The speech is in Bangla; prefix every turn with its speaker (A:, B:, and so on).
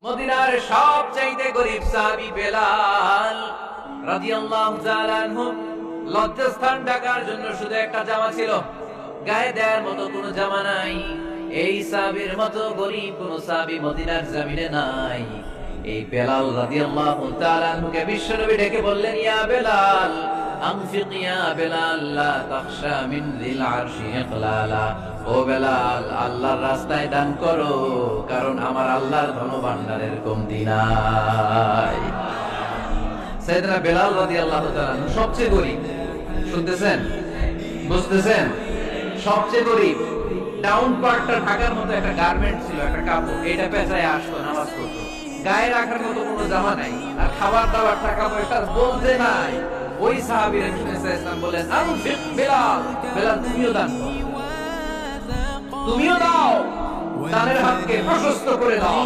A: মদিনার সবচাইতে গরীব সাহাবী বেলাল রাদিয়াল্লাহু তাআলা আনহু লজ্জাস্থান ঢাকার জন্য শুধু একটা জামা ছিল, গায়ে দেওয়ার মতো কোনো জামা নাই। এই সাহাবীর মতো গরীব কোন সাহাবী মদিনার জমিনে নাই। এই বেলাল রাদিয়াল্লাহু তাআলা আনহুকে বিশ্বনবী ডেকে বললেন, ইয়া বেলাল আনফিক ইয়া বেলাল লা তাখশা মিন যিল আরশি ইকলালা। ও বেলাল, আল্লাহর রাস্তায় দান করো, কারণ আমার আল্লাহর ধনভাণ্ডারের কমতি নাই। সাইয়েদনা বেলাল রাদিয়াল্লাহু তাআলা সবচেয়ে গরীব, শুনতেছেন, বুঝতেছেন? সবচেয়ে গরীব। ডাউন পার্টটা ঢাকার মতো একটা গার্মেন্ট ছিল, একটা কাপড়, এটা পেঁচায় আসতো, নামাজ পড়তো। গায়ে রাখার মতো কোনো জামা নাই, আর খাবার দাবার টাকা পয়সা বলতে নাই। ওই সাহাবী রাসূল সাল্লাল্লাহু বলেন, আনফিক বেলাল, বেলাল তুমিও দান করো, তুমিও দাও, দানের হাতকে প্রশস্ত করে দাও।